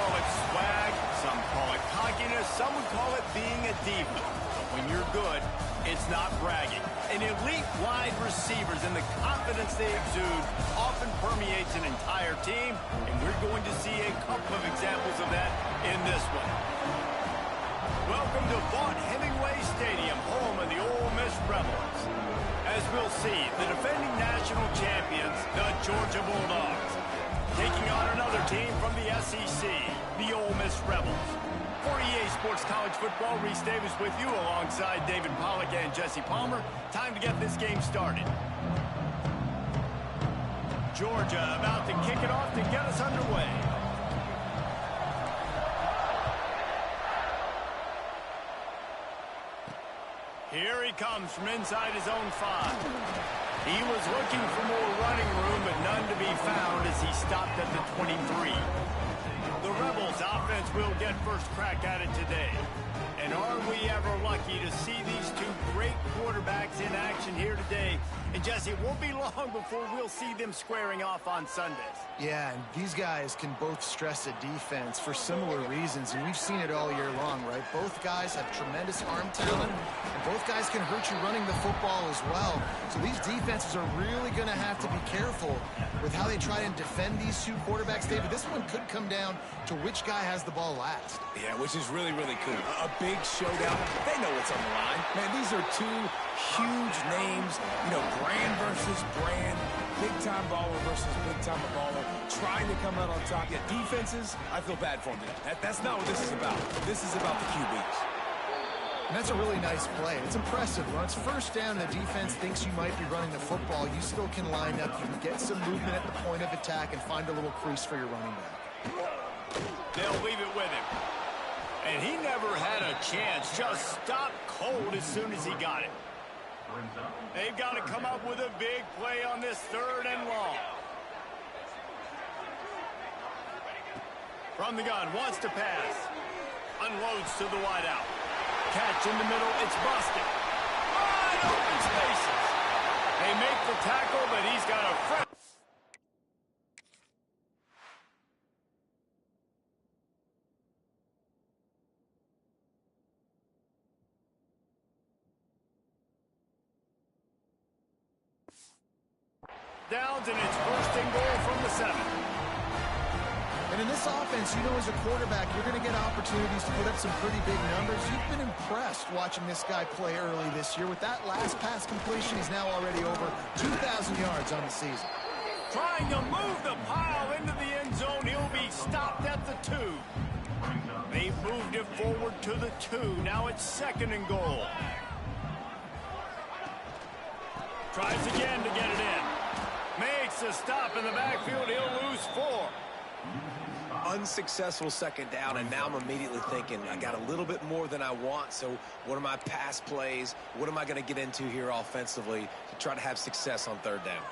call it swag, some call it cockiness, some would call it being a diva. But when you're good, it's not bragging. An elite wide receivers and the confidence they exude often permeates an entire team, and we're going to see a couple of examples of that in this one. Welcome to Vaught Hemingway Stadium, home of the Ole Miss Rebels. As we'll see, the defending national champions, the Georgia Bulldogs, taking on another team from the SEC, the Ole Miss Rebels. For EA Sports College Football, Reese Davis with you alongside David Pollack and Jesse Palmer. Time to get this game started. Georgia about to kick it off to get us underway. Here he comes from inside his own 5. He was looking for more running room, but none to be found as he stopped at the 23. The Rebels offense will get first crack at it today. And are we ever lucky to see these two great quarterbacks in action here today? And Jesse, it won't be long before we'll see them squaring off on Sundays. Yeah, and these guys can both stress a defense for similar reasons, and we've seen it all year long, right? Both guys have tremendous arm talent, and both guys can hurt you running the football as well. So these defenses are really going to have to be careful with how they try and defend these two quarterbacks. David, this one could come down to which guy has the ball last. Yeah, which is really, really cool. A big showdown. They know what's on the line. Man, these are two huge names, you know, brand versus brand, big-time baller versus big-time baller, trying to come out on top. Yeah, defenses, I feel bad for them today. That's not what this is about. This is about the QBs. And that's a really nice play. It's impressive. When it's first down and the defense thinks you might be running the football, you still can line up. You can get some movement at the point of attack and find a little crease for your running back. They'll leave it with him. And he never had a chance. Just stopped cold as soon as he got it. They've got to come up with a big play on this 3rd and long. From the gun, wants to pass. Unloads to the wideout. Catch in the middle, it's busted. Wide open spaces. They make the tackle, but he's got a front. Downs, and it's 1st and goal from the 7. And in this offense, you know, as a quarterback, you're going to get opportunities to put up some pretty big numbers. You've been impressed watching this guy play early this year. With that last pass completion, he's now already over 2,000 yards on the season. Trying to move the pile into the end zone. He'll be stopped at the 2. They've moved it forward to the 2. Now it's 2nd and goal. Tries again to get it in. Makes a stop in the backfield. He'll lose 4. Unsuccessful 2nd down, and now I'm immediately thinking, I got a little bit more than I want, so what are my pass plays? What am I going to get into here offensively to try to have success on 3rd down?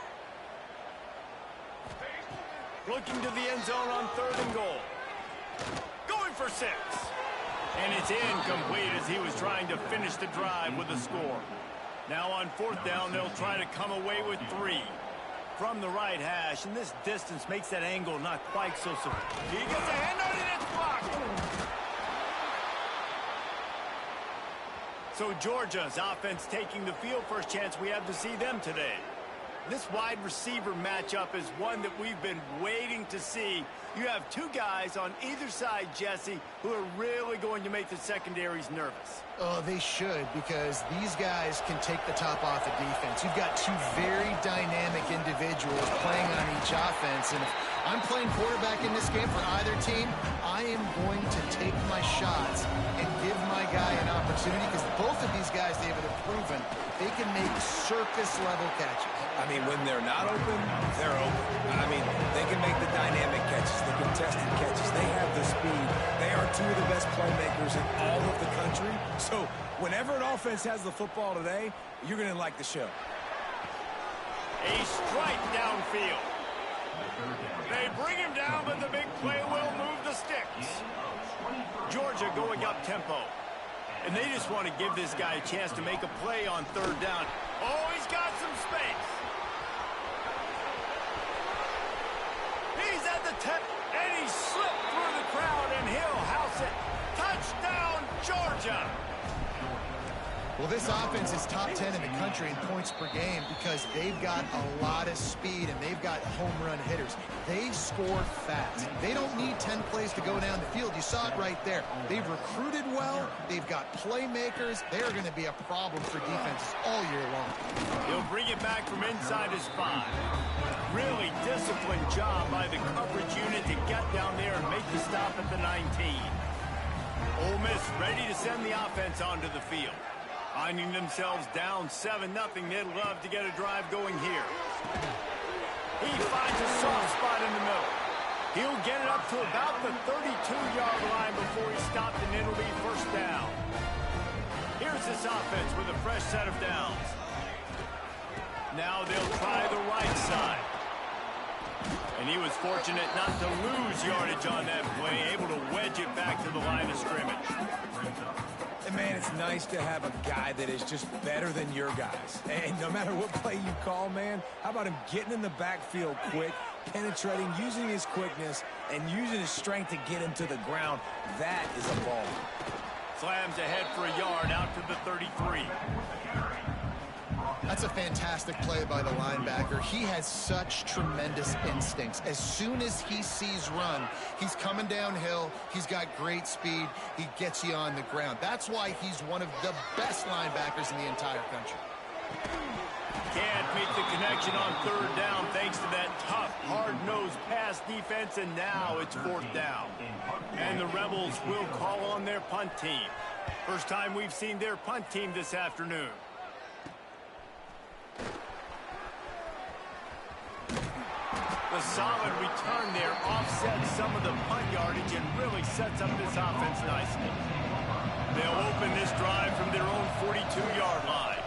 Looking to the end zone on 3rd and goal. Going for 6. And it's incomplete as he was trying to finish the drive with a score. Now on 4th down, they'll try to come away with 3. From the right hash, and this distance makes that angle not quite so severe. He gets a hand on it, and it's blocked. So Georgia's offense taking the field. First chance we have to see them today. This wide receiver matchup is one that we've been waiting to see. You have two guys on either side, Jesse, who are really going to make the secondaries nervous. Oh, they should, because these guys can take the top off the defense. You've got two very dynamic individuals playing on each offense, and if I'm playing quarterback in this game for either team, I am going to take my shots and give my guy an opportunity, because both of these guys, David, have proven they can make circus-level catches. I mean, when they're not open, they're open. I mean, they can make the dynamic catches, the contested catches. They have the speed. They are two of the best playmakers in all of the country. So whenever an offense has the football today, you're going to like the show. A strike downfield. They bring him down, but the big play will move the sticks. Georgia going up tempo. And they just want to give this guy a chance to make a play on third down. Oh, he's got some space. He He's at the tip, and he slipped through the crowd, and he'll house it. Touchdown, Georgia! Well, this offense is top 10 in the country in points per game because they've got a lot of speed and they've got home run hitters. They score fast. They don't need 10 plays to go down the field. You saw it right there. They've recruited well. They've got playmakers. They're going to be a problem for defenses all year long. He'll bring it back from inside his 5. Really disciplined job by the coverage unit to get down there and make the stop at the 19. Ole Miss ready to send the offense onto the field. Finding themselves down 7-0, they'd love to get a drive going here. He finds a soft spot in the middle. He'll get it up to about the 32-yard line before he's stopped, and it'll be first down. Here's this offense with a fresh set of downs. Now they'll try the right side. And he was fortunate not to lose yardage on that play, able to wedge it back to the line of scrimmage. And, man, it's nice to have a guy that is just better than your guys. And no matter what play you call, man, how about him getting in the backfield quick, penetrating, using his quickness, and using his strength to get him to the ground? That is a ball. Slams ahead for a yard out to the 33. That's a fantastic play by the linebacker. He has such tremendous instincts. As soon as he sees run, he's coming downhill. He's got great speed. He gets you on the ground. That's why he's one of the best linebackers in the entire country. Can't make the connection on third down thanks to that tough, hard-nosed pass defense, and now it's fourth down. And the Rebels will call on their punt team. First time we've seen their punt team this afternoon. The solid return there offsets some of the punt yardage and really sets up this offense nicely. They'll open this drive from their own 42-yard line.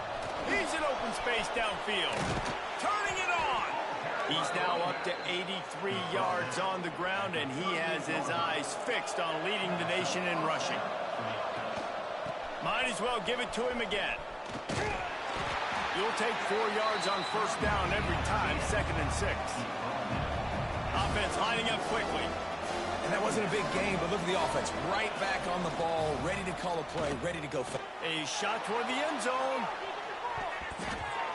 He's in open space downfield. Turning it on. He's now up to 83 yards on the ground, and he has his eyes fixed on leading the nation in rushing. Might as well give it to him again. You'll take 4 yards on first down every time, 2nd and 6. Offense lining up quickly. And that wasn't a big game, but look at the offense. Right back on the ball, ready to call a play, ready to go. A shot toward the end zone.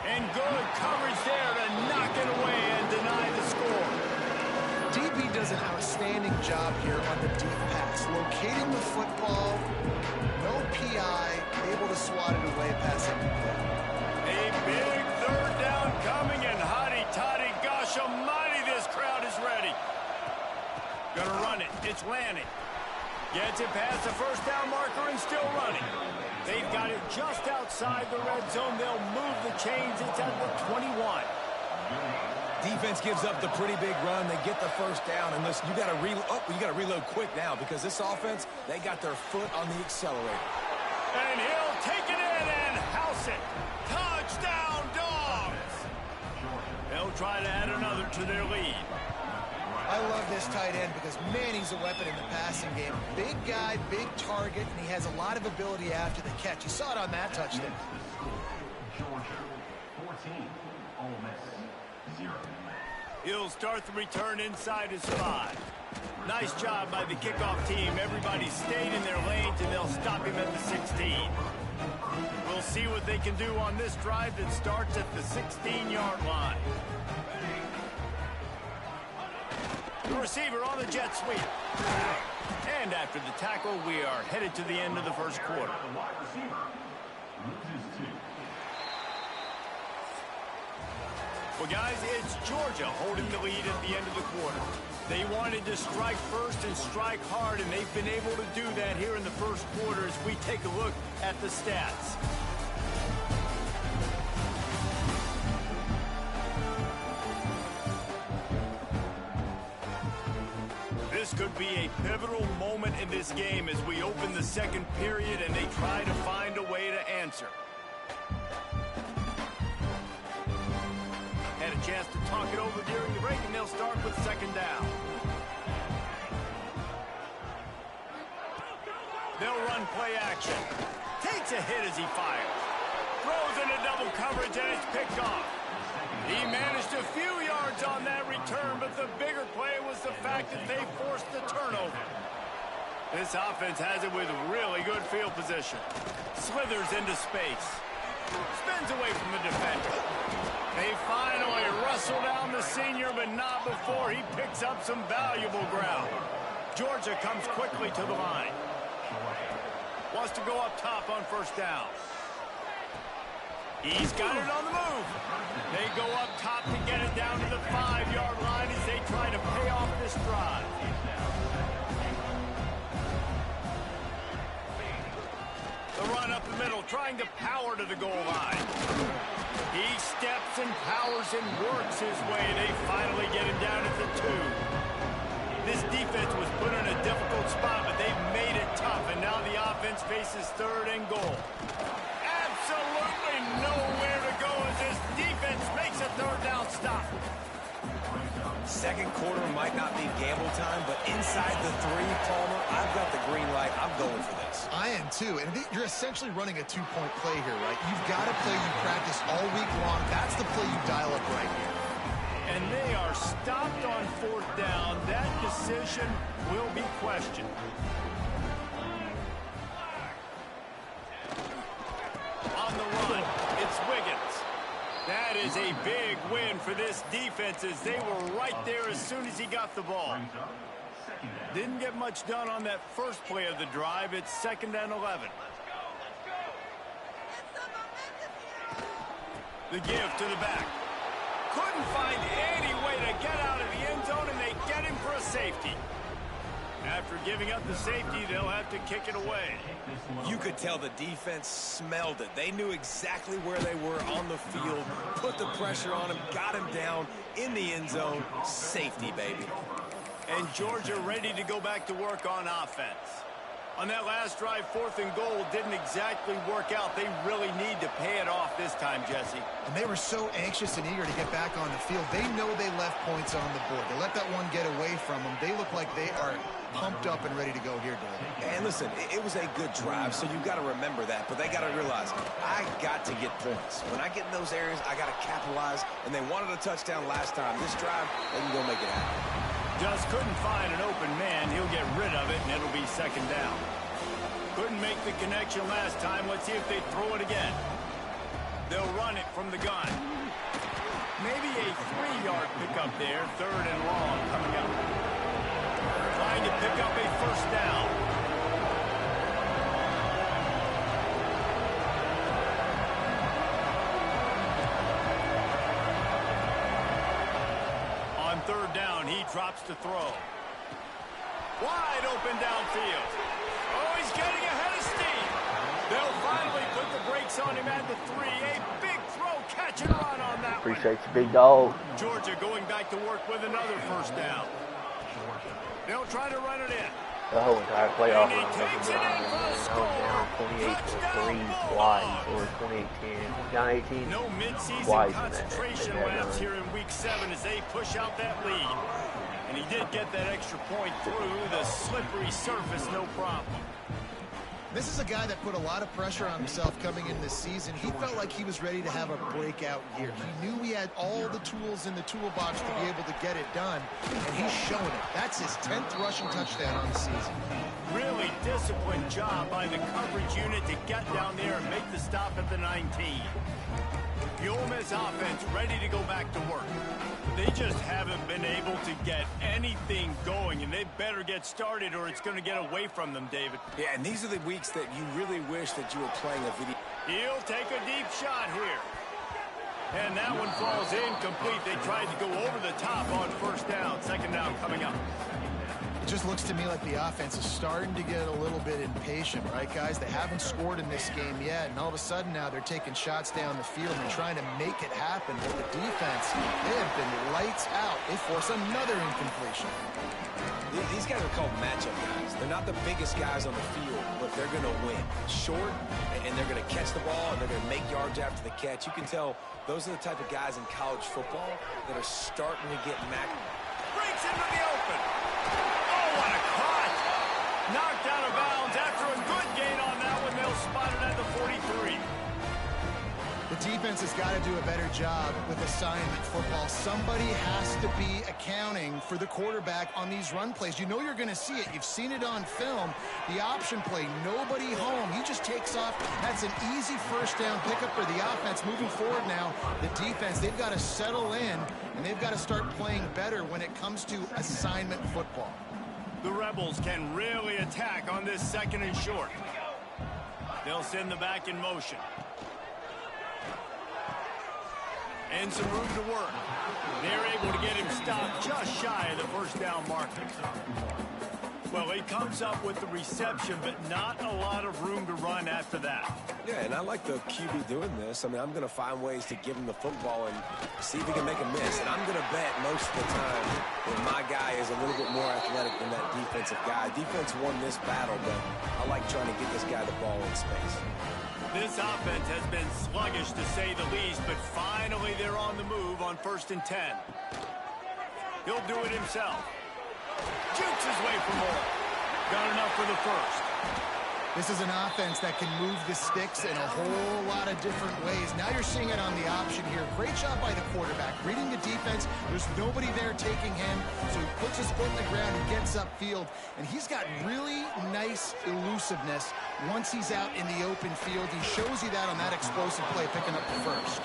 And good coverage there to knock it away and deny the score. DB does an outstanding job here on the deep pass. Locating the football, no PI, able to swat it away past every play. A big third down coming, and hotty-toddy, gosh almighty, this crowd is ready. Gonna run it. It's landing. Gets it past the first down marker and still running. They've got it just outside the red zone. They'll move the chains. It's at the 21. Defense gives up the pretty big run. They get the first down. And listen, you got to reload quick now because this offense, they got their foot on the accelerator. And he'll take it in and house it. Touchdown, Dogs! They'll try to add another to their lead. I love this tight end because, man, he's a weapon in the passing game. Big guy, big target, and he has a lot of ability after the catch. You saw it on that touchdown. Georgia, 14, Ole Miss, 0. He'll start the return inside his 5. Nice job by the kickoff team. Everybody stayed in their lanes, and they'll stop him at the 16. We'll see what they can do on this drive that starts at the 16-yard line. The receiver on the jet sweep. And after the tackle, we are headed to the end of the first quarter. Well, guys, it's Georgia holding the lead at the end of the quarter. They wanted to strike first and strike hard, and they've been able to do that here in the first quarter as we take a look at the stats. This could be a pivotal moment in this game as we open the second period and they try to find a way to answer. Had a chance to talk it over during the break, and they'll start with second down. They'll run play action. Takes a hit as he fires. Throws into double coverage, and it's picked off. He managed a few yards on that return, but the bigger play was the fact that they forced the turnover. This offense has it with really good field position. Slithers into space. Spins away from the defender. They finally wrestle down the senior, but not before he picks up some valuable ground. Georgia comes quickly to the line. Wants to go up top on first down. He's got it on the move. They go up top to get it down to the 5-yard line as they try to pay off this drive. The run up the middle, trying to power to the goal line. He steps and powers and works his way. They finally get him down at the 2. This defense was put in a difficult spot, but they've made it tough, and now the offense faces 3rd and goal. Absolutely nowhere to go as this defense makes a 3rd down stop. Second quarter might not be gamble time, but inside the 3, Palmer, I've got the green light. I'm going for this. I am too, and you're essentially running a 2-point play here, right? You've got a play you practice all week long. That's the play you dial up right here. And they are stopped on 4th down. That decision will be questioned. On the run, it's Wiggins. That is a big win for this defense as they were right there as soon as he got the ball. Didn't get much done on that first play of the drive. It's 2nd and 11. The give to the back. Couldn't find any way to get out of the end zone, and they get him for a safety. After giving up the safety, they'll have to kick it away. You could tell the defense smelled it. They knew exactly where they were on the field, put the pressure on him, got him down in the end zone. Safety, baby. And Georgia ready to go back to work on offense. On that last drive, 4th and goal didn't exactly work out. They really need to pay it off this time, Jesse. And they were so anxious and eager to get back on the field. They know they left points on the board. They let that one get away from them. They look like they are pumped up and ready to go here, Dave. And listen, it was a good drive, so you've got to remember that. But they got to realize, I got to get points. When I get in those areas, I got to capitalize. And they wanted a touchdown last time. This drive, they can go make it happen. Just couldn't find an open man. He'll get rid of it, and it'll be 2nd down. Couldn't make the connection last time. Let's see if they throw it again. They'll run it from the gun. Maybe a 3-yard pickup there. 3rd and long coming up. Trying to pick up a 1st down. On 3rd down, he drops to throw. Wide open downfield. Oh, he's getting ahead of steam. They'll finally put the brakes on him at the 3. A big throw, catch and run on that one. Appreciate you, big dog. Georgia going back to work with another 1st down. They'll try to run it in. The whole entire playoff And he run takes it in for the score. down 28-3 twice, or 28-10, down 18 No midseason twice concentration in that laps run. here in Week 7 as they push out that lead. And he did get that extra point through the slippery surface, no problem. This is a guy that put a lot of pressure on himself coming in this season. He felt like he was ready to have a breakout year. He knew he had all the tools in the toolbox to be able to get it done, and he's showing it. That's his 10th rushing touchdown on the season. Really disciplined job by the coverage unit to get down there and make the stop at the 19. The Ole Miss offense ready to go back to work. They just haven't been able to get anything going, and they better get started or it's going to get away from them, David. Yeah, and these are the weeks that you really wish that you were playing a video. He'll take a deep shot here. And that one falls incomplete. They tried to go over the top on 1st down. 2nd down coming up. It just looks to me like the offense is starting to get a little bit impatient, right, guys? They haven't scored in this game yet, and all of a sudden now they're taking shots down the field and trying to make it happen. But the defense, they have been lights out. They force another incompletion. These guys are called matchup guys. They're not the biggest guys on the field, but they're going to win. Short, and they're going to catch the ball, and they're going to make yards after the catch. You can tell those are the type of guys in college football that are starting to get Breaks into the open. Oh, what a caught. Knocked out of bounds after a good gain on that one. They'll spot it at the 43. The defense defense has got to do a better job with assignment football. Somebody has to be accounting for the quarterback on these run plays. You know you're going to see it. You've seen it on film. The option play, nobody home. He just takes off. That's an easy first down pickup for the offense. Moving forward now, the defense, they've got to settle in, and they've got to start playing better when it comes to assignment football. The Rebels can really attack on this 2nd and short. They'll send the back in motion. And some room to work. They're able to get him stopped just shy of the first down marker. Well, he comes up with the reception, but not a lot of room to run after that. Yeah, and I like the QB doing this. I mean, I'm going to find ways to give him the football and see if he can make a miss. And I'm going to bet most of the time that my guy is a little bit more athletic than that defensive guy. Defense won this battle, but I like trying to get this guy the ball in space. This offense has been sluggish, to say the least, but finally they're on the move on 1st and 10. He'll do it himself. Jukes his way for more. Got enough for the first. This is an offense that can move the sticks in a whole lot of different ways. Now you're seeing it on the option here. Great job by the quarterback. Reading the defense, there's nobody there taking him, so he puts his foot in the ground and gets upfield. And he's got really nice elusiveness once he's out in the open field. He shows you that on that explosive play, picking up the first.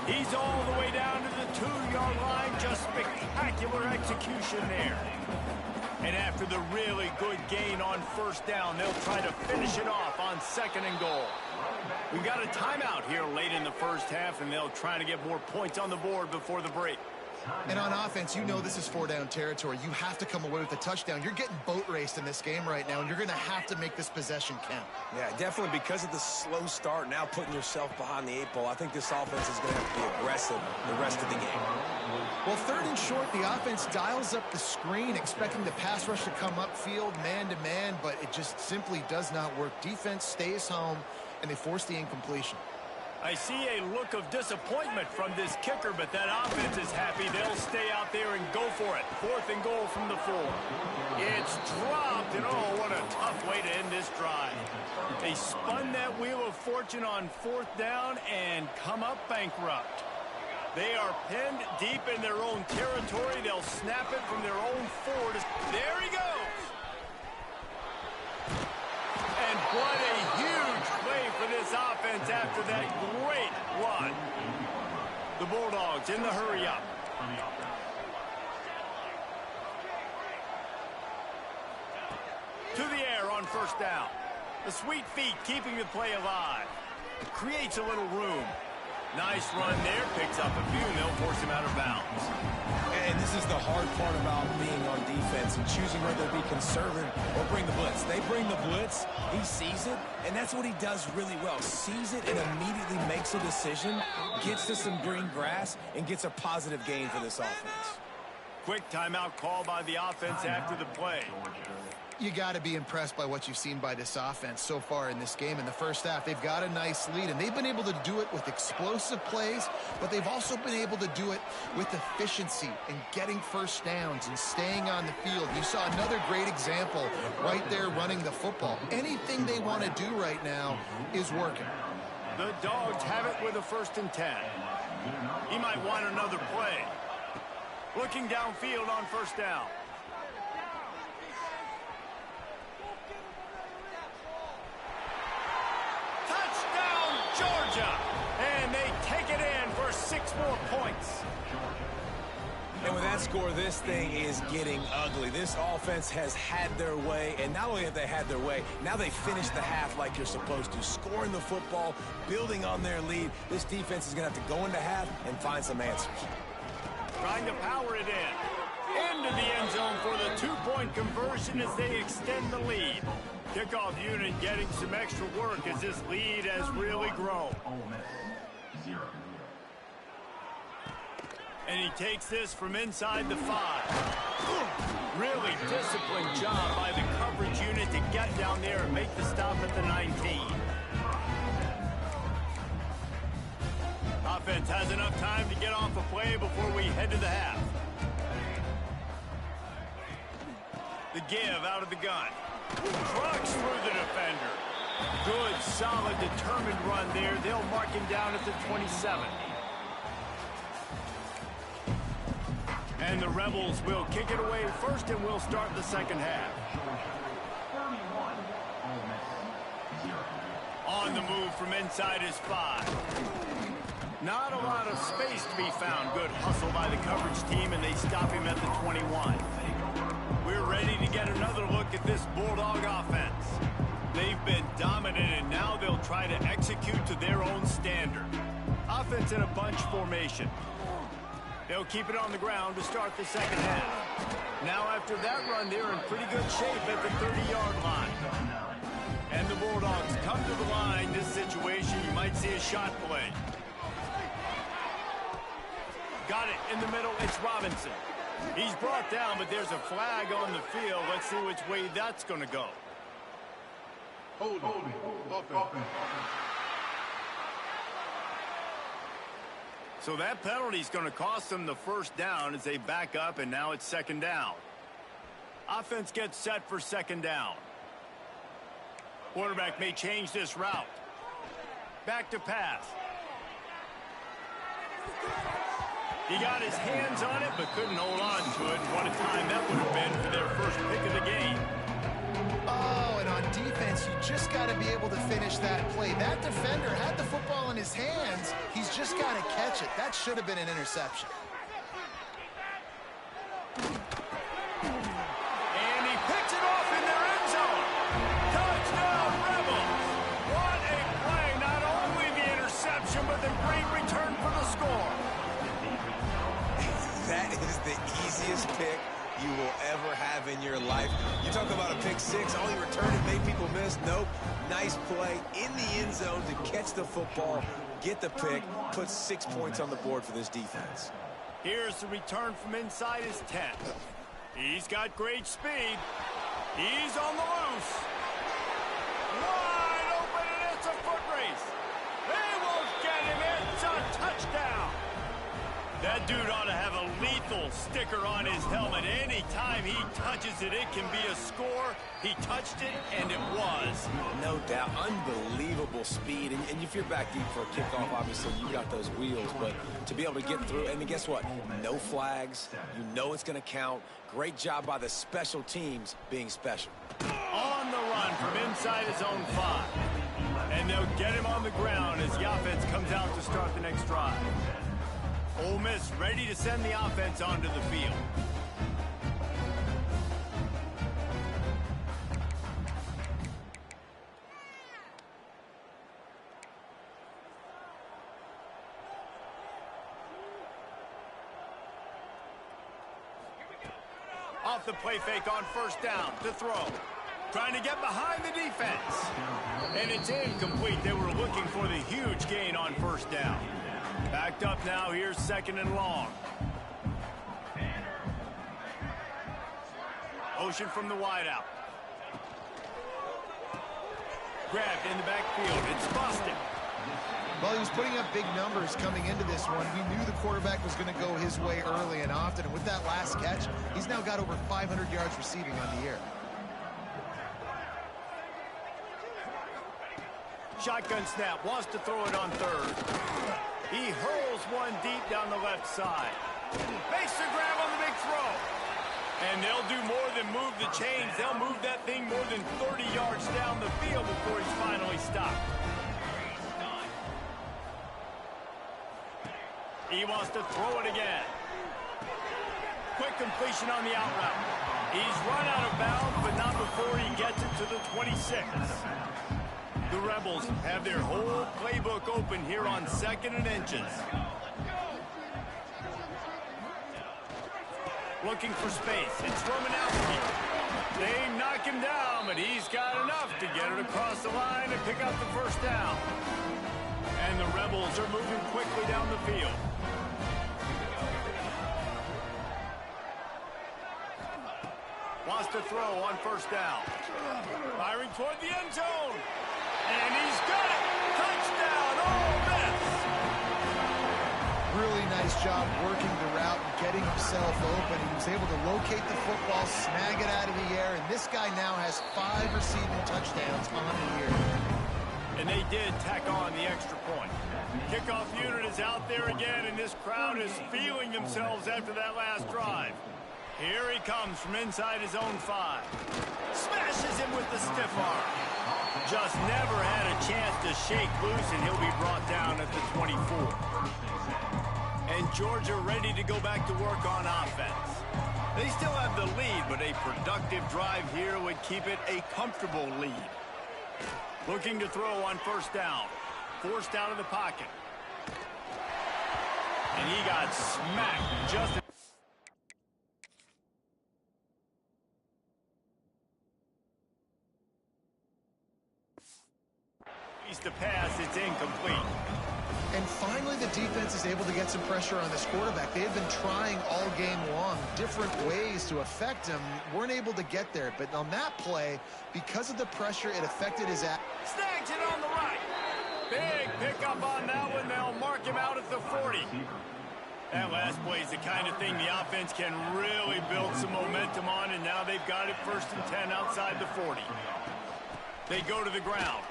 He's all the way down to the 2-yard line. Just spectacular execution there. And after the really good gain on 1st down, they'll try to finish it off on 2nd and goal. We've got a timeout here late in the first half, and they'll try to get more points on the board before the break. And on offense, you know this is 4-down territory. You have to come away with a touchdown. You're getting boat raced in this game right now, and you're going to have to make this possession count. Yeah, definitely because of the slow start, now putting yourself behind the 8 ball, I think this offense is going to have to be aggressive the rest of the game. Well, 3rd and short, the offense dials up the screen, expecting the pass rush to come upfield man-to-man, but it just simply does not work. Defense stays home, and they force the incompletion. I see a look of disappointment from this kicker, but that offense is happy. They'll stay out there and go for it. 4th and goal from the 4. It's dropped, and oh, what a tough way to end this drive. They spun that wheel of fortune on 4th down and come up bankrupt. They are pinned deep in their own territory. They'll snap it from their own 4. There he goes. And what a huge play for this offense after that great run. The Bulldogs in the hurry up. To the air on 1st down. The sweet feet keeping the play alive. Creates a little room. Nice run there. Picks up a few, and they'll force him out of bounds. And this is the hard part about being on defense and choosing whether to be conservative or bring the blitz. They bring the blitz, he sees it, and that's what he does really well. Sees it and immediately makes a decision, gets to some green grass, and gets a positive gain for this offense. Quick timeout call by the offense after the play. You got to be impressed by what you've seen by this offense so far in this game. In the first half, they've got a nice lead, and they've been able to do it with explosive plays, but they've also been able to do it with efficiency and getting first downs and staying on the field. You saw another great example right there running the football. Anything they want to do right now is working. The Dogs have it with a 1st and 10. He might want another play. Looking downfield on 1st down. Georgia, and they take it in for 6 more points. And with that score, this thing is getting ugly. This offense has had their way, and not only have they had their way, now they finished the half like you're supposed to, scoring the football, building on their lead. This defense is going to have to go into half and find some answers. Trying to power it in. Into the end zone for the 2-point conversion as they extend the lead. Kickoff unit getting some extra work as this lead has really grown. Ole Miss 0. And he takes this from inside the 5. Really disciplined job by the coverage unit to get down there and make the stop at the 19. Offense has enough time to get off a play before we head to the half. The give out of the gun. Trucks through the defender. Good, solid, determined run there. They'll mark him down at the 27. And the Rebels will kick it away first, and we'll start the second half. 31, Ole Miss, 0. On the move from inside his 5. Not a lot of space to be found. Good hustle by the coverage team, and they stop him at the 21. We're ready to get another look at this Bulldog offense. They've been dominant, and now they'll try to execute to their own standard. Offense in a bunch formation. They'll keep it on the ground to start the second half. Now after that run, they're in pretty good shape at the 30-yard line. And the Bulldogs come to the line. This situation, you might see a shot play. Got it in the middle. It's Robinson. He's brought down, but there's a flag on the field. Let's see which way that's going to go. Hold it. So that penalty's going to cost them the first down as they back up, and now it's second down. Offense gets set for second down. Quarterback may change this route. Back to pass. He got his hands on it, but couldn't hold on to it. What a time that would have been for their first pick of the game. Oh, and on defense, you just got to be able to finish that play. That defender had the football in his hands. He's just got to catch it. That should have been an interception. And he picks it off in their end zone. Touchdown, Rebels. What a play. Not only the interception, but the great return for the score. That is the easiest pick you will ever have in your life. You talk about a pick six, all he returned and made people miss. Nope. Nice play in the end zone to catch the football, get the pick, put 6 points on the board for this defense. Here's the return from inside his 10. He's got great speed. He's on the loose. Wide open, and it's a foot race. They won't get him. It's a touchdown. That dude ought to have a lethal sticker on his helmet. Anytime he touches it, it can be a score. He touched it, and it was. No doubt. Unbelievable speed. And if you're back deep for a kickoff, obviously you got those wheels. But to be able to get through, and then guess what? No flags. You know it's going to count. Great job by the special teams being special. On the run from inside his own 5. And they'll get him on the ground as the offense comes out to start the next drive. Ole Miss ready to send the offense onto the field. Off the play fake on first down to throw. Trying to get behind the defense. And it's incomplete. They were looking for the huge gain on first down. Backed up now. Here's second and long. Motion from the wideout. Grabbed in the backfield. It's busted. Well, he was putting up big numbers coming into this one. We knew the quarterback was going to go his way early and often. And with that last catch, he's now got over 500 yards receiving on the year. Shotgun snap. Wants to throw it on third. He hurls one deep down the left side. Makes the grab on the big throw. And they'll do more than move the chains. They'll move that thing more than 30 yards down the field before he's finally stopped. He wants to throw it again. Quick completion on the out route. He's run out of bounds, but not before he gets it to the 26. The Rebels have their whole playbook open here on 2nd and inches. Looking for space. It's Romanowski. They knock him down, but he's got enough to get it across the line and pick up the first down. And the Rebels are moving quickly down the field. Wants to throw on first down. Firing toward the end zone. And he's got it. Touchdown, Ole Miss. Really nice job working the route and getting himself open. He was able to locate the football, snag it out of the air, and this guy now has 5 receiving touchdowns on the year. And they did tack on the extra point. Kickoff unit is out there again, and this crowd is feeling themselves after that last drive. Here he comes from inside his own 5. Smashes him with the stiff arm. Just never had a chance to shake loose, and he'll be brought down at the 24. And Georgia ready to go back to work on offense. They still have the lead, but a productive drive here would keep it a comfortable lead. Looking to throw on first down. Forced out of the pocket. And he got smacked just the pass, it's incomplete. And finally, the defense is able to get some pressure on this quarterback. They have been trying all game long different ways to affect him. Weren't able to get there. But on that play, because of the pressure, it affected his act. Snags it on the right. Big pickup on that one. They'll mark him out at the 40. That last play is the kind of thing the offense can really build some momentum on, and now they've got it 1st and 10 outside the 40. They go to the ground.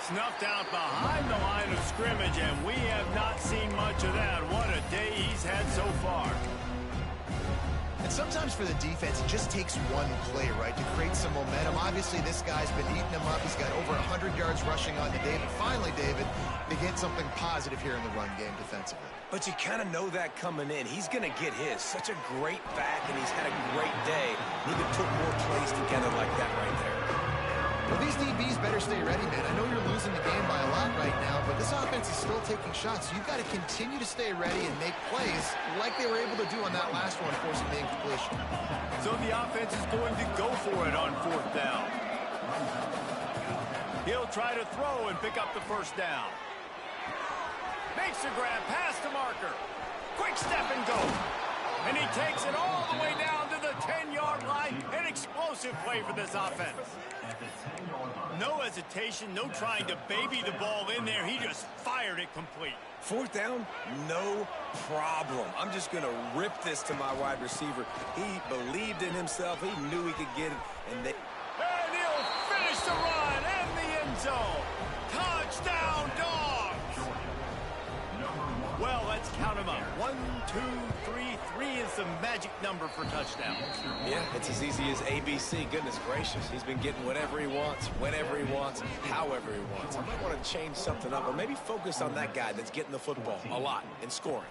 Snuffed out behind the line of scrimmage, and we have not seen much of that. What a day he's had so far. And sometimes for the defense, it just takes one play, right, to create some momentum. Obviously, this guy's been eating him up. He's got over 100 yards rushing on to David. Finally, David, they get something positive here in the run game defensively. But you kind of know that coming in. He's going to get his. Such a great back, and he's had a great day. He even took more plays together like that right there. Well, these DBs better stay ready, man. I know you're losing the game by a lot right now, but this offense is still taking shots. So you've got to continue to stay ready and make plays like they were able to do on that last one, forcing the incompletion. So the offense is going to go for it on 4th down. He'll try to throw and pick up the first down. Makes a grab past the marker. Quick step and go. And he takes it all the way down to the 10-yard line. An explosive play for this offense. No hesitation, no trying to baby the ball in there. He just fired it complete. 4th down, no problem. I'm just going to rip this to my wide receiver. He believed in himself. He knew he could get it. And he'll finish the run and the end zone. Touchdown, Dogs! Well, let's count them up. 1, 2, 3. 3 is the magic number for touchdowns. Yeah, it's as easy as ABC. Goodness gracious. He's been getting whatever he wants, whenever he wants, however he wants. I might want to change something up or maybe focus on that guy that's getting the football a lot and scoring.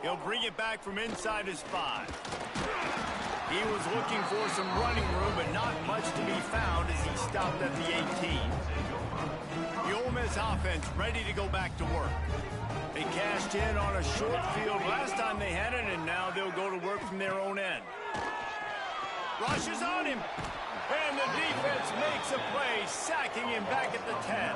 He'll bring it back from inside his 5. He was looking for some running room, but not much to be found as he stopped at the 18. The Ole Miss offense ready to go back to work. They cashed in on a short field last time they had it, and now they'll go to work from their own end. Rushes on him, and the defense makes a play, sacking him back at the 10.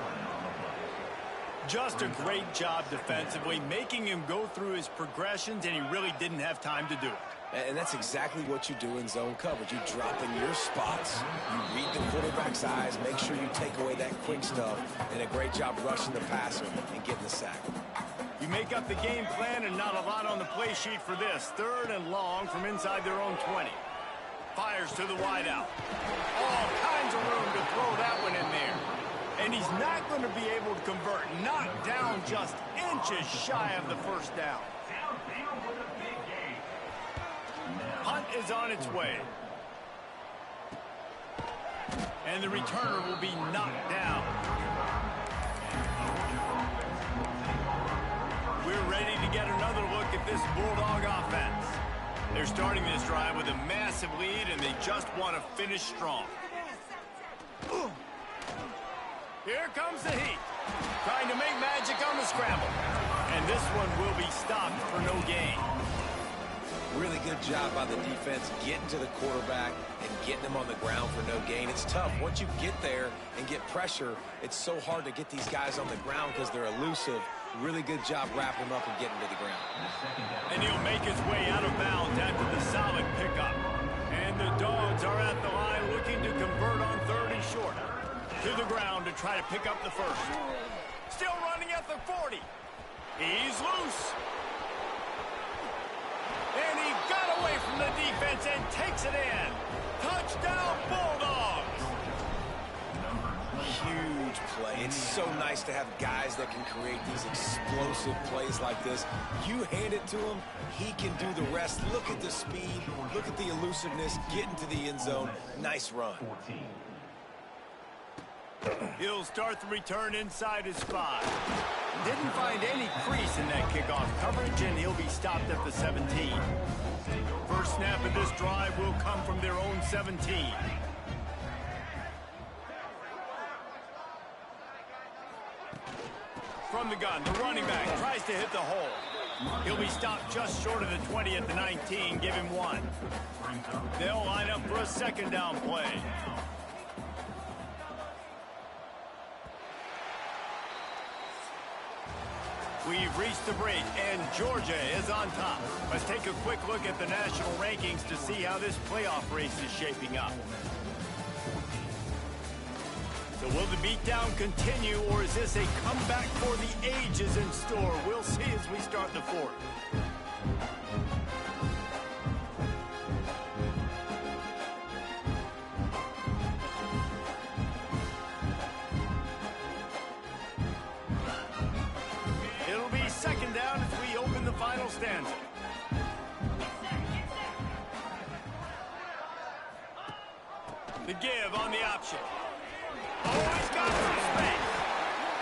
Just a great job defensively, making him go through his progressions, and he really didn't have time to do it. And that's exactly what you do in zone coverage. You drop in your spots, you read the quarterback's eyes, make sure you take away that quick stuff, and a great job rushing the passer and getting the sack. You make up the game plan and not a lot on the play sheet for this. 3rd and long from inside their own 20. Fires to the wideout. All kinds of room to throw that one in there. And he's not going to be able to convert. Knocked down just inches shy of the first down. Punt is on its way. And the returner will be knocked down. We're ready to get another look at this Bulldog offense. They're starting this drive with a massive lead, and they just want to finish strong. Here comes the heat. Trying to make magic on the scramble. And this one will be stopped for no gain. Really good job by the defense getting to the quarterback and getting him on the ground for no gain. It's tough. Once you get there and get pressure, it's so hard to get these guys on the ground because they're elusive. Really good job wrapping him up and getting to the ground. And he'll make his way out of bounds after the solid pickup. And the Dogs are at the line looking to convert on 3rd and short. To the ground to try to pick up the first. Still running at the 40. He's loose. And he got away from the defense and takes it in. Touchdown, Bulldogs. huge play. It's so nice to have guys that can create these explosive plays like this. You hand it to him, he can do the rest. Look at the speed, look at the elusiveness, get into the end zone. Nice run. He'll start the return inside his 5. Didn't find any crease in that kickoff coverage, and he'll be stopped at the 17. First snap of this drive will come from their own 17. From the gun, the running back tries to hit the hole. He'll be stopped just short of the 20 at the 19. Give him 1. They'll line up for a second down play. We've reached the break, and Georgia is on top. Let's take a quick look at the national rankings to see how this playoff race is shaping up. So will the beatdown continue, or is this a comeback for the ages in store? We'll see as we start the 4th. It'll be second down as we open the final stanza. The give on the option. Oh, he's got some space.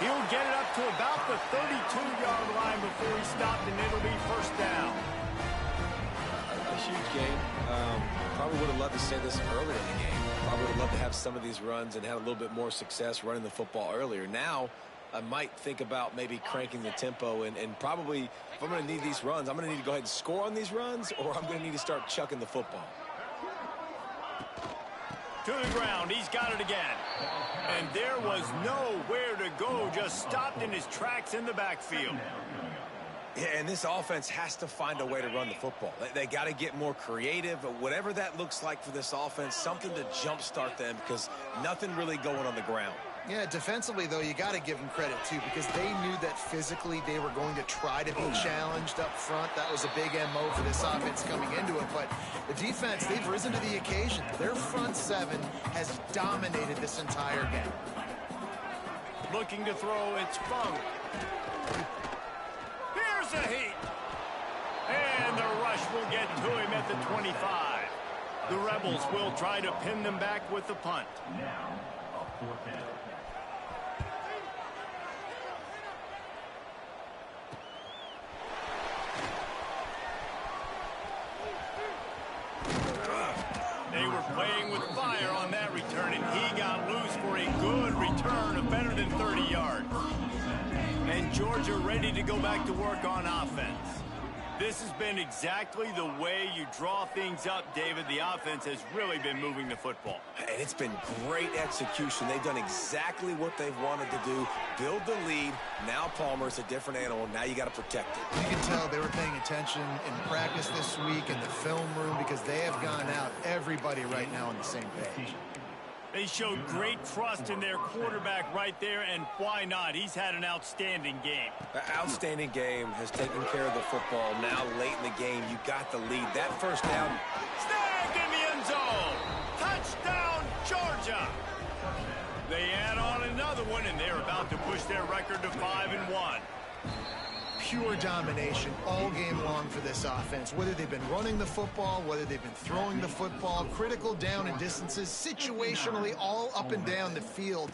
He'll get it up to about the 32-yard line before he's stopped, and it'll be first down. A huge game. Probably would have loved to say this earlier in the game. Probably would have loved to have some of these runs and had a little bit more success running the football earlier. Now, I might think about maybe cranking the tempo and probably, if I'm going to need these runs, I'm going to need to go ahead and score on these runs, or I'm going to need to start chucking the football. To the ground, he's got it again. And there was nowhere to go, just stopped in his tracks in the backfield. Yeah, and this offense has to find a way to run the football. They got to get more creative, but whatever that looks like for this offense, something to jumpstart them, because nothing really going on the ground. Yeah, defensively, though, you got to give them credit, too, because they knew that physically they were going to try to be challenged up front. That was a big MO for this offense coming into it. But the defense, they've risen to the occasion. Their front 7 has dominated this entire game. Looking to throw, it's Fung. Here's a heat. And the rush will get to him at the 25. The Rebels will try to pin them back with the punt. Now, a 4th down. They were playing with fire on that return, and he got loose for a good return of better than 30 yards. And Georgia ready to go back to work on offense. This has been exactly the way you draw things up, David. The offense has really been moving the football. And it's been great execution. They've done exactly what they've wanted to do. Build the lead. Now Palmer's a different animal. Now you got to protect it. You can tell they were paying attention in practice this week in the film room, because they have gone out, everybody right now on the same page. They showed great trust in their quarterback right there, and why not? He's had an outstanding game. An outstanding game, has taken care of the football. Now late in the game, you got the lead. That first down. Snagged in the end zone. Touchdown, Georgia. They add on another one, and they're about to push their record to 5-1. Pure domination all game long for this offense. Whether they've been running the football, whether they've been throwing the football, critical down and distances, situationally all up and down the field.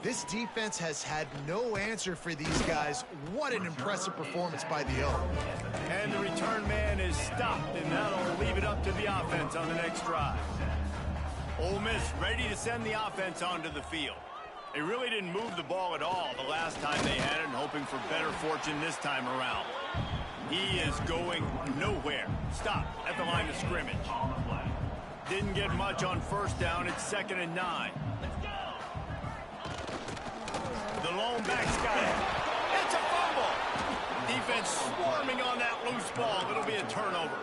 This defense has had no answer for these guys. What an impressive performance by the O. And the return man is stopped, and that'll leave it up to the offense on the next drive. Ole Miss ready to send the offense onto the field. They really didn't move the ball at all the last time they had it, and hoping for better fortune this time around. He is going nowhere. Stop at the line of scrimmage. Didn't get much on first down. It's 2nd and 9. The lone back's got it. It's a fumble. Defense swarming on that loose ball. It'll be a turnover.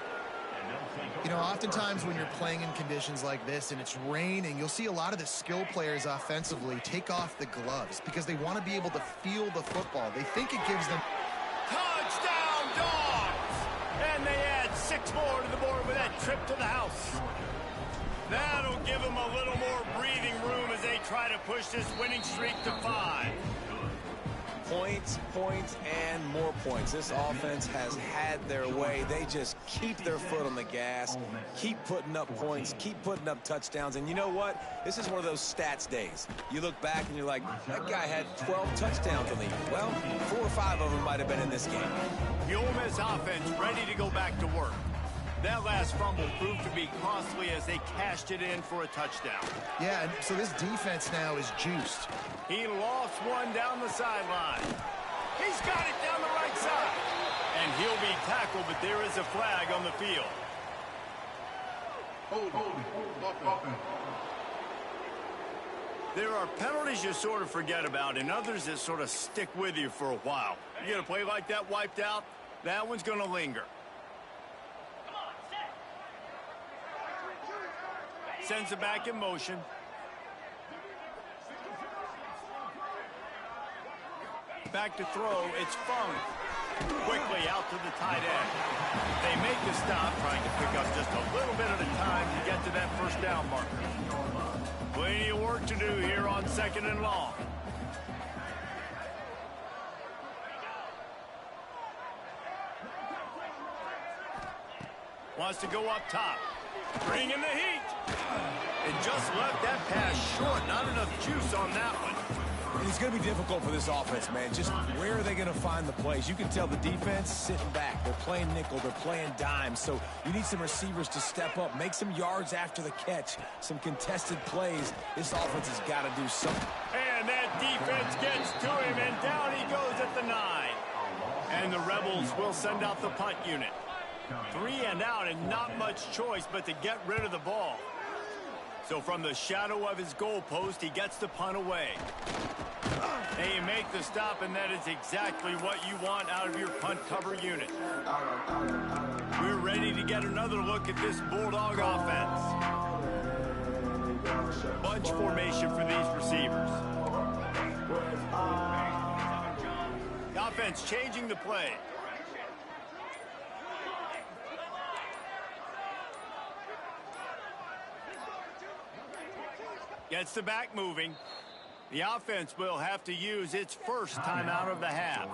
You know, oftentimes when you're playing in conditions like this and it's raining, you'll see a lot of the skill players offensively take off the gloves because they want to be able to feel the football. They think it gives them... Touchdown, Dogs! And they add 6 more to the board with that trip to the house. That'll give them a little more breathing room as they try to push this winning streak to 5. Points, points, and more points. This offense has had their way. They just keep their foot on the gas, keep putting up points, keep putting up touchdowns. And you know what? This is one of those stats days. You look back and you're like, that guy had 12 touchdowns in the year. Well, 4 or 5 of them might have been in this game. The Ole Miss offense ready to go back to work. That last fumble proved to be costly as they cashed it in for a touchdown. Yeah, and so this defense now is juiced. He lost one down the sideline. He's got it down the right side. And he'll be tackled, but there is a flag on the field. Offense. There are penalties you sort of forget about and others that sort of stick with you for a while. You get a play like that wiped out, that one's going to linger. Sends it back in motion. Back to throw. It's Fung. Quickly out to the tight end. They make the stop, trying to pick up just a little bit at a time to get to that first down marker. Plenty of work to do here on 2nd and long. Wants to go up top. Bringing the heat. And just left that pass short. Not enough juice on that one. It's going to be difficult for this offense, man. Just where are they going to find the plays? You can tell the defense sitting back. They're playing nickel. They're playing dime. So you need some receivers to step up, make some yards after the catch, some contested plays. This offense has got to do something. And that defense gets to him, and down he goes at the 9. And the Rebels will send out the punt unit. 3 and out, and not much choice but to get rid of the ball. So from the shadow of his goalpost, he gets the punt away. They make the stop, and that is exactly what you want out of your punt cover unit. We're ready to get another look at this Bulldog offense. Bunch formation for these receivers. The offense changing the play. Gets the back moving. The offense will have to use its first timeout of the half.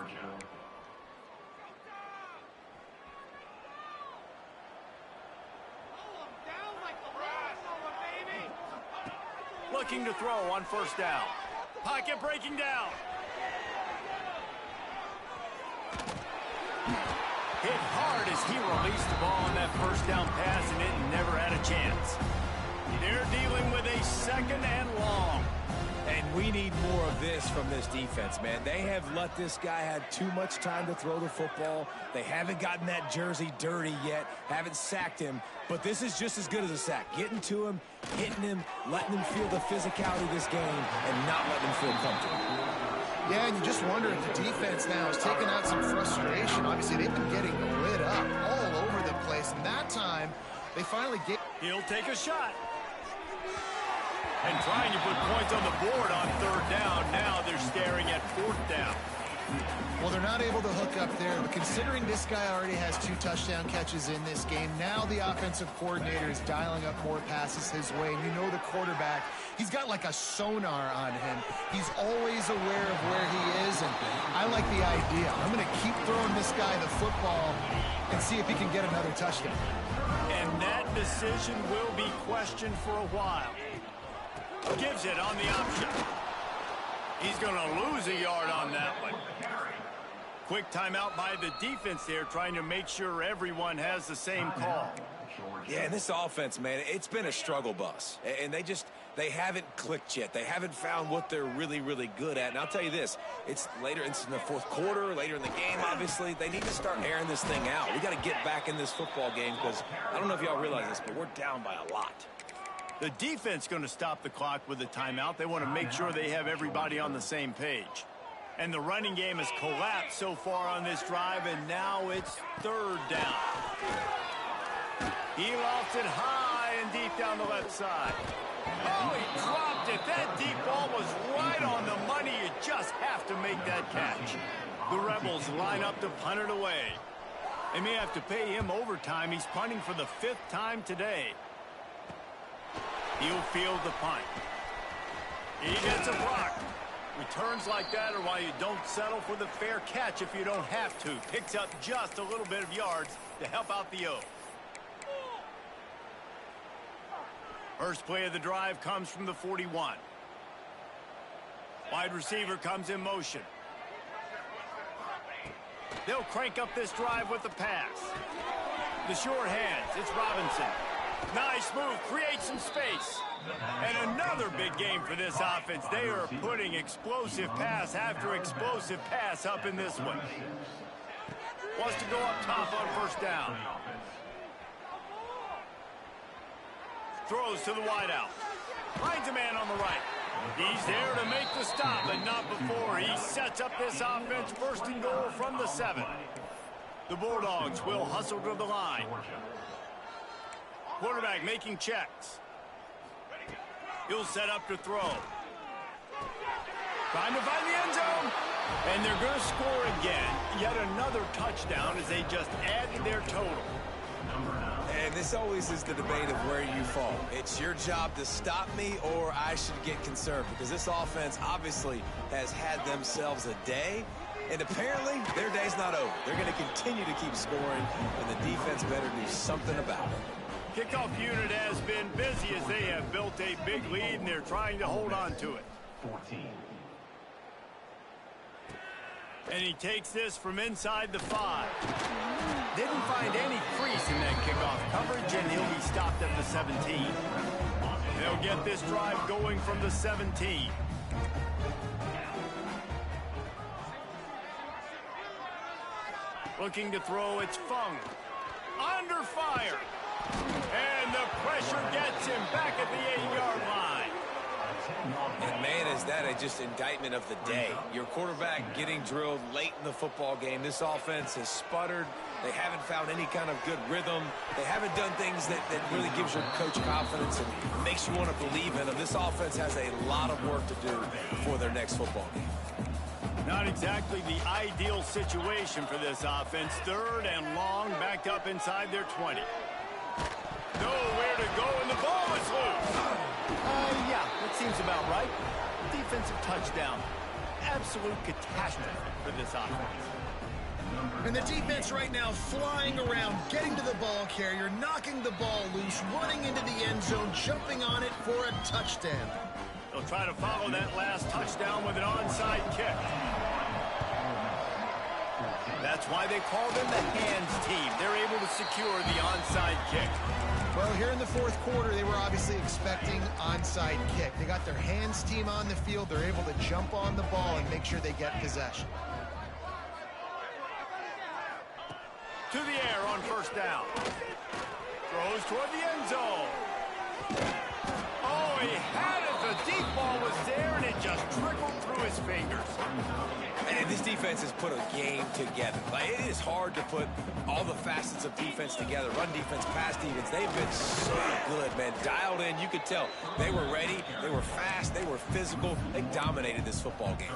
Looking to throw on first down. Pocket breaking down. Hit hard as he released the ball on that first down pass, and it never had a chance. They're dealing with a 2nd and long. And we need more of this from this defense, man. They have let this guy have too much time to throw the football. They haven't gotten that jersey dirty yet, haven't sacked him. But this is just as good as a sack. Getting to him, hitting him, letting him feel the physicality of this game, and not letting him feel comfortable. Yeah, and you just wonder if the defense now is taking out some frustration. Obviously, they've been getting lit up all over the place. And that time, they finally get... He'll take a shot. And trying to put points on the board on 3rd down. Now they're staring at 4th down. Well, they're not able to hook up there, but considering this guy already has 2 touchdown catches in this game, now the offensive coordinator is dialing up more passes his way. And you know the quarterback, he's got like a sonar on him. He's always aware of where he is, and I like the idea. I'm going to keep throwing this guy the football and see if he can get another touchdown. And that decision will be questioned for a while. Gives it on the option. He's going to lose a yard on that one. Quick timeout by the defense there, trying to make sure everyone has the same call. Yeah, and this offense, man, it's been a struggle bus. And they haven't clicked yet. They haven't found what they're really, really good at. And I'll tell you this, it's later, it's in the 4th quarter, later in the game, obviously. They need to start airing this thing out. We got to get back in this football game because I don't know if y'all realize this, but we're down by a lot. The defense going to stop the clock with a timeout. They want to make sure they have everybody on the same page. And the running game has collapsed so far on this drive, and now it's 3rd down. He lofts it high and deep down the left side. Oh, he dropped it. That deep ball was right on the money. You just have to make that catch. The Rebels line up to punt it away. They may have to pay him overtime. He's punting for the 5th time today. He'll field the punt. He gets a block. Returns like that are why you don't settle for the fair catch if you don't have to. Picks up just a little bit of yards to help out the O. First play of the drive comes from the 41. Wide receiver comes in motion. They'll crank up this drive with the pass. The short hands, it's Robinson. Nice move, creates some space. And another big game for this offense. They are putting explosive pass after explosive pass up in this one. Wants to go up top on first down. Throws to the wideout. Finds a man on the right. He's there to make the stop, but not before. He sets up this offense first and goal from the 7. The Bulldogs will hustle to the line. Quarterback making checks. He'll set up to throw. Trying to find the end zone. And they're going to score again. Yet another touchdown as they just add to their total. And this always is the debate of where you fall. It's your job to stop me or I should get concerned because this offense obviously has had themselves a day. And apparently, their day's not over. They're going to continue to keep scoring, and the defense better do something about it. Kickoff unit has been busy as they have built a big lead, and they're trying to hold on to it. 14. And he takes this from inside the 5. Didn't find any crease in that kickoff coverage, and he'll be stopped at the 17. They'll get this drive going from the 17. Looking to throw, it's Fung. Under fire. And the pressure gets him back at the 8-yard line. And man, is that a just indictment of the day. Your quarterback getting drilled late in the football game. This offense has sputtered. They haven't found any kind of good rhythm. They haven't done things that really gives your coach confidence and makes you want to believe in them. This offense has a lot of work to do for their next football game. Not exactly the ideal situation for this offense. 3rd and long, backed up inside their 20. Nowhere to go, and the ball is loose. Yeah, that seems about right. Defensive touchdown. Absolute catastrophe for this offense. And the defense right now flying around, getting to the ball carrier, knocking the ball loose, running into the end zone, jumping on it for a touchdown. They'll try to follow that last touchdown with an onside kick. That's why they call them the hands team. They're able to secure the onside kick. Well, here in the 4th quarter, they were obviously expecting onside kick. They got their hands team on the field. They're able to jump on the ball and make sure they get possession. To the air on first down. Throws toward the end zone. Oh, he had it. The deep ball was there, and it just trickled through his fingers. And this defense has put a game together. Like, it is hard to put all the facets of defense together. Run defense, pass defense. They've been so good, man. Dialed in. You could tell they were ready. They were fast. They were physical. They dominated this football game.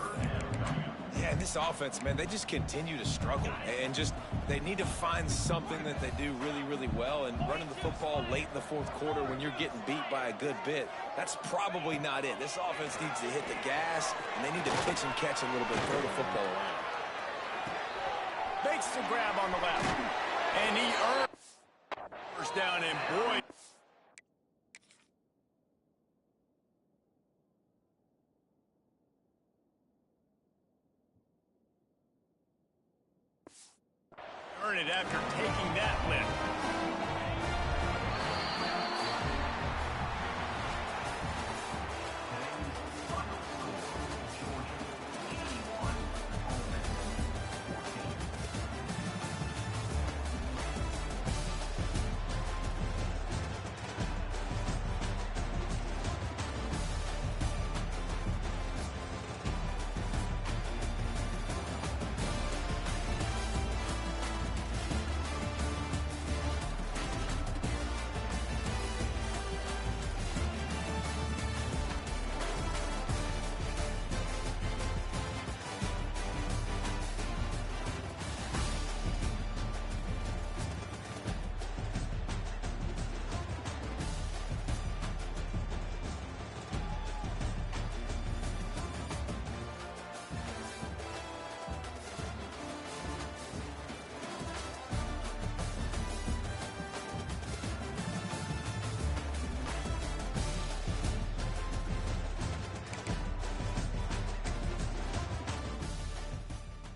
Yeah, and this offense, man, they just continue to struggle. And just, they need to find something that they do really, really well. And running the football late in the 4th quarter when you're getting beat by a good bit, that's probably not it. This offense needs to hit the gas, and they need to pitch and catch a little bit, throw the football around. Makes the grab on the left. And he earned first down, and boy, earn it after taking that lift.